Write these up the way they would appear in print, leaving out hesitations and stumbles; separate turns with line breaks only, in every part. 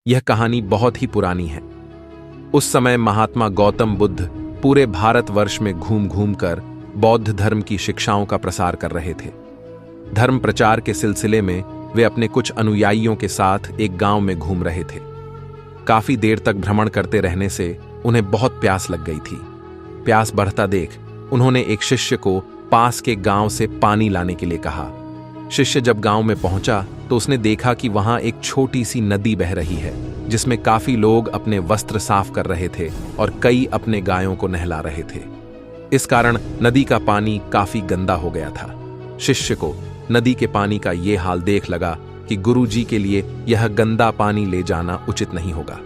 यह कहानी बहुत ही पुरानी है। उस समय महात्मा गौतम बुद्ध पूरे भारतवर्ष में घूम घूम कर बौद्ध धर्म की शिक्षाओं का प्रसार कर रहे थे। धर्म प्रचार के सिलसिले में वे अपने कुछ अनुयायियों के साथ एक गांव में घूम रहे थे। काफी देर तक भ्रमण करते रहने से उन्हें बहुत प्यास लग गई थी। प्यास बढ़ता देख उन्होंने एक शिष्य को पास के गांव से पानी लाने के लिए कहा। शिष्य जब गांव में पहुंचा तो उसने देखा कि वहां एक छोटी सी नदी बह रही है, जिसमें काफी लोग अपने वस्त्र साफ कर रहे थे और कई अपने गायों को नहला रहे थे। इस कारण नदी का पानी काफी गंदा हो गया था। शिष्य को नदी के पानी का ये हाल देख लगा कि गुरुजी के लिए यह गंदा पानी ले जाना उचित नहीं होगा।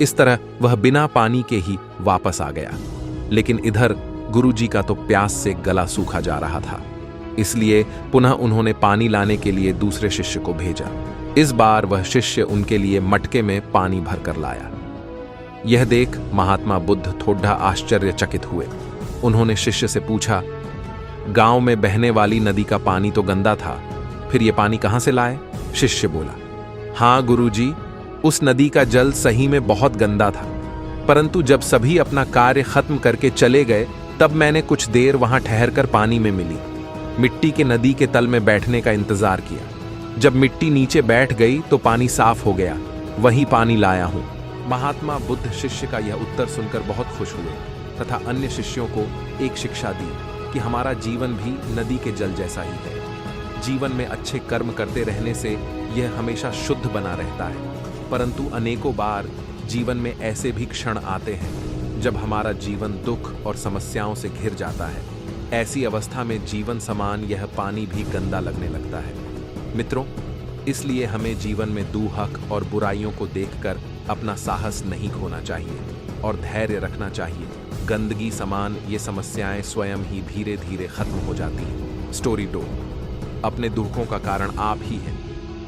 इस तरह वह बिना पानी के ही वापस आ गया। लेकिन इधर गुरुजी का तो प्यास से गला सूखा जा रहा था, इसलिए पुनः उन्होंने पानी लाने के लिए दूसरे शिष्य को भेजा। इस बार वह शिष्य उनके लिए मटके में पानी भरकर लाया। यह देख महात्मा बुद्ध थोड़ा आश्चर्यचकित हुए। उन्होंने शिष्य से पूछा, गांव में बहने वाली नदी का पानी तो गंदा था, फिर यह पानी कहां से लाए? शिष्य बोला, हाँ गुरुजी, उस नदी का जल सही में बहुत गंदा था, परंतु जब सभी अपना कार्य खत्म करके चले गए तब मैंने कुछ देर वहां ठहरकर पानी में मिली। मिट्टी के नदी के तल में बैठने का इंतजार किया। जब मिट्टी नीचे बैठ गई तो पानी साफ हो गया, वही पानी लाया हूं। महात्मा बुद्ध शिष्य का यह उत्तर सुनकर बहुत खुश हुए तथा अन्य शिष्यों को एक शिक्षा दी कि हमारा जीवन भी नदी के जल जैसा ही है। जीवन में अच्छे कर्म करते रहने से यह हमेशा शुद्ध बना रहता है, परंतु अनेकों बार जीवन में ऐसे भी क्षण आते हैं जब हमारा जीवन दुख और समस्याओं से घिर जाता है। ऐसी अवस्था में जीवन समान यह पानी भी गंदा लगने लगता है। मित्रों, इसलिए हमें जीवन में दुहक और बुराइयों को देखकर अपना साहस नहीं खोना चाहिए और धैर्य रखना चाहिए। गंदगी समान ये समस्याएं स्वयं ही धीरे धीरे खत्म हो जाती हैं। स्टोरी 2। अपने दुखों का कारण आप ही हैं।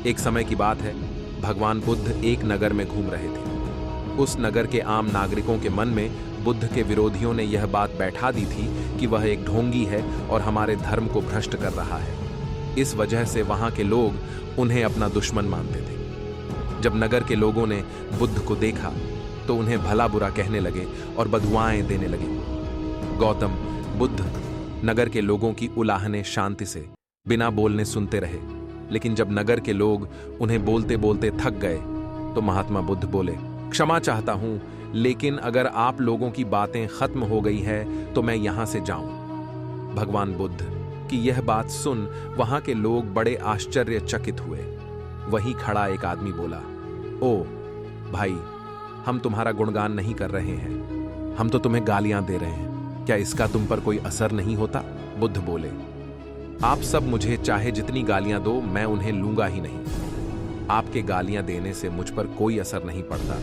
एक समय की बात है, भगवान बुद्ध एक नगर में घूम रहे थे। उस नगर के आम नागरिकों के मन में बुद्ध के विरोधियों ने यह बात बैठा दी थी कि वह एक ढोंगी है और हमारे धर्म को भ्रष्ट कर रहा है। इस वजह से वहां के लोग उन्हें अपना दुश्मन मानते थे। जब नगर के लोगों ने बुद्ध को देखा तो उन्हें भला बुरा कहने लगे और बदुआएं देने लगे। गौतम बुद्ध नगर के लोगों की उलाहने शांति से बिना बोलने सुनते रहे, लेकिन जब नगर के लोग उन्हें बोलते बोलते थक गए तो महात्मा बुद्ध बोले, क्षमा चाहता हूं, लेकिन अगर आप लोगों की बातें खत्म हो गई है तो मैं यहां से जाऊं। भगवान बुद्ध की यह बात सुन वहां के लोग बड़े आश्चर्यचकित हुए। वहीं खड़ा एक आदमी बोला, ओ भाई, हम तुम्हारा गुणगान नहीं कर रहे हैं, हम तो तुम्हें गालियां दे रहे हैं, क्या इसका तुम पर कोई असर नहीं होता? बुद्ध बोले, आप सब मुझे चाहे जितनी गालियां दो, मैं उन्हें लूंगा ही नहीं। आपके गालियां देने से मुझ पर कोई असर नहीं पड़ता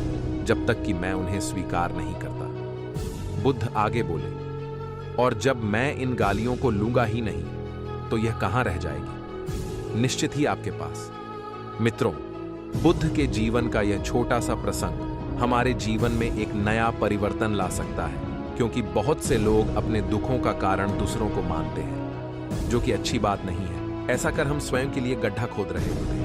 जब तक कि मैं उन्हें स्वीकार नहीं करता। बुद्ध आगे बोले, और जब मैं इन गालियों को लूंगा ही नहीं तो यह कहां रह जाएगी? निश्चित ही आपके पास। मित्रों, बुद्ध के जीवन का यह छोटा सा प्रसंग हमारे जीवन में एक नया परिवर्तन ला सकता है, क्योंकि बहुत से लोग अपने दुखों का कारण दूसरों को मानते हैं, जो कि अच्छी बात नहीं है। ऐसा कर हम स्वयं के लिए गड्ढा खोद रहे होते हैं।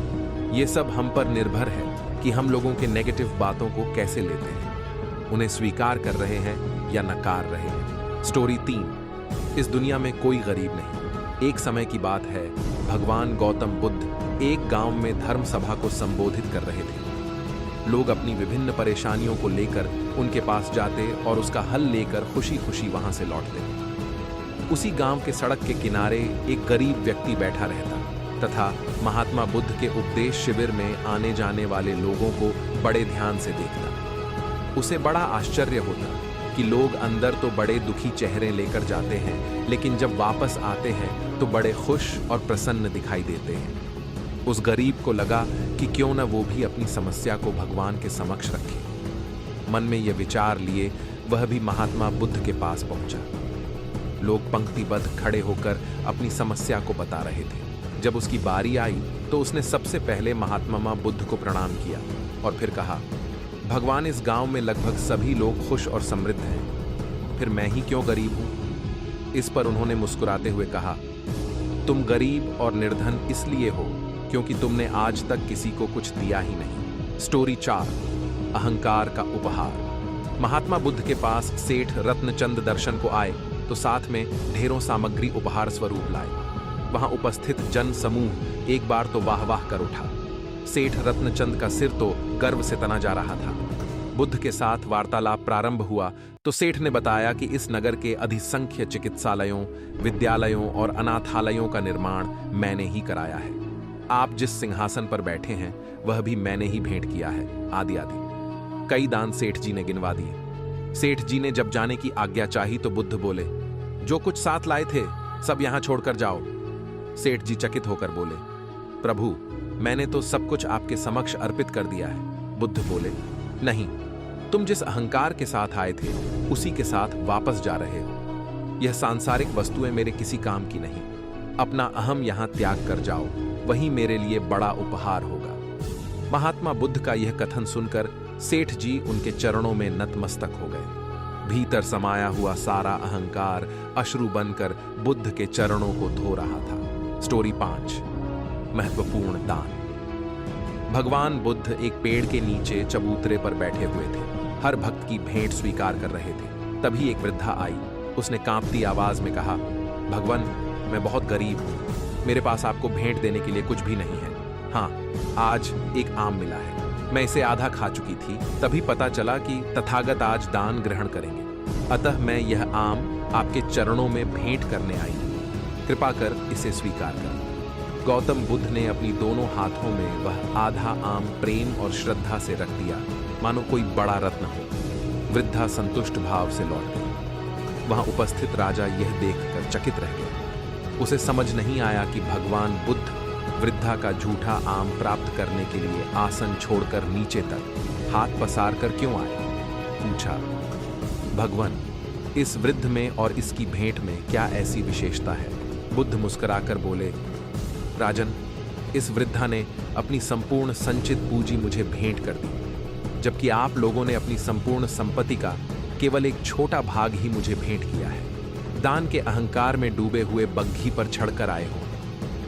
ये सब हम पर निर्भर है कि हम लोगों के नेगेटिव बातों को कैसे लेते हैं, उन्हें स्वीकार कर रहे हैं या नकार रहे हैं। स्टोरी 3। इस दुनिया में कोई गरीब नहीं। एक समय की बात है, भगवान गौतम बुद्ध एक गांव में धर्म सभा को संबोधित कर रहे थे। लोग अपनी विभिन्न परेशानियों को लेकर उनके पास जाते और उसका हल लेकर खुशी खुशी वहां से लौटते। उसी गांव के सड़क के किनारे एक गरीब व्यक्ति बैठा रहता तथा महात्मा बुद्ध के उपदेश शिविर में आने जाने वाले लोगों को बड़े ध्यान से देखता। उसे बड़ा आश्चर्य होता कि लोग अंदर तो बड़े दुखी चेहरे लेकर जाते हैं, लेकिन जब वापस आते हैं तो बड़े खुश और प्रसन्न दिखाई देते हैं। उस गरीब को लगा कि क्यों न वो भी अपनी समस्या को भगवान के समक्ष रखे। मन में यह विचार लिए वह भी महात्मा बुद्ध के पास पहुंचा। लोग पंक्तिबद्ध खड़े होकर अपनी समस्या को बता रहे थे। जब उसकी बारी आई तो उसने सबसे पहले महात्मा बुद्ध को प्रणाम किया और फिर कहा, भगवान, इस गांव में लगभग सभी लोग खुश और समृद्ध हैं, फिर मैं ही क्यों गरीब हूं? इस पर उन्होंने मुस्कुराते हुए कहा, तुम गरीब और निर्धन इसलिए हो क्योंकि तुमने आज तक किसी को कुछ दिया ही नहीं। स्टोरी 4। अहंकार का उपहार। महात्मा बुद्ध के पास सेठ रत्नचंद दर्शन को आए तो साथ में ढेरों सामग्री उपहार स्वरूप लाए। वहां उपस्थित जन समूह एक बार तो वाह वाह कर उठा। सेठ रत्नचंद का सिर तो गर्व से तना जा रहा था। बुद्ध के साथ वार्तालाप प्रारंभ हुआ तो सेठ ने बताया कि इस नगर के अधिसंख्य चिकित्सालयों, विद्यालयों और अनाथालयों का निर्माण मैंने ही कराया है। आप जिस सिंहासन पर बैठे हैं वह भी मैंने ही भेंट किया है, आदि आदि। कई दान सेठ जी ने गिनवा दिए। सेठ जी ने जब जाने की आज्ञा चाही तो बुद्ध बोले, जो कुछ साथ लाए थे सब यहां छोड़कर जाओ। सेठ जी चकित होकर बोले, प्रभु मैंने तो सब कुछ आपके समक्ष अर्पित कर दिया है। बुद्ध बोले, नहीं, तुम जिस अहंकार के साथ आए थे उसी के साथ वापस जा रहे हो। यह सांसारिक वस्तुएं मेरे किसी काम की नहीं। अपना अहम यहां त्याग कर जाओ, वही मेरे लिए बड़ा उपहार होगा। महात्मा बुद्ध का यह कथन सुनकर सेठ जी उनके चरणों में नतमस्तक हो गए। भीतर समाया हुआ सारा अहंकार अश्रु बनकर बुद्ध के चरणों को धो रहा था। स्टोरी 5, महत्वपूर्ण दान। भगवान बुद्ध एक पेड़ के नीचे चबूतरे पर बैठे हुए थे। हर भक्त की भेंट स्वीकार कर रहे थे। तभी एक वृद्धा आई। उसने कांपती आवाज में कहा, भगवान मैं बहुत गरीब हूं, मेरे पास आपको भेंट देने के लिए कुछ भी नहीं है। हाँ, आज एक आम मिला है, मैं इसे आधा खा चुकी थी, तभी पता चला कि तथागत आज दान ग्रहण करेंगे, अतः मैं यह आम आपके चरणों में भेंट करने आई हूं। कृपा कर इसे स्वीकार करें। गौतम बुद्ध ने अपनी दोनों हाथों में वह आधा आम प्रेम और श्रद्धा से रख दिया, मानो कोई बड़ा रत्न हो। वृद्धा संतुष्ट भाव से लौट गई। वहां उपस्थित राजा यह देखकर चकित रह गया। उसे समझ नहीं आया कि भगवान बुद्ध वृद्धा का झूठा आम प्राप्त करने के लिए आसन छोड़कर नीचे तक हाथ पसार कर क्यों आए। पूछा, भगवान इस वृद्ध में और इसकी भेंट में क्या ऐसी विशेषता है। बुद्ध मुस्कुराकर बोले, राजन, इस वृद्धा ने अपनी संपूर्ण संचित पूंजी मुझे भेंट कर दी, जबकि आप लोगों ने अपनी संपूर्ण संपत्ति का केवल एक छोटा भाग ही मुझे भेंट किया है। दान के अहंकार में डूबे हुए बग्घी पर चढ़कर आए हो।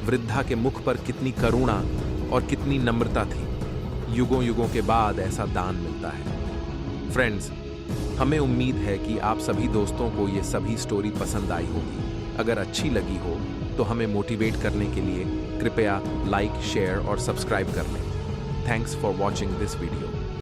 वृद्धा के मुख पर कितनी करुणा और कितनी नम्रता थी। युगों युगों के बाद ऐसा दान मिलता है। फ्रेंड्स, हमें उम्मीद है कि आप सभी दोस्तों को ये सभी स्टोरी पसंद आई होगी। अगर अच्छी लगी हो तो हमें मोटिवेट करने के लिए कृपया लाइक, शेयर और सब्सक्राइब कर लें। Thanks for watching this video.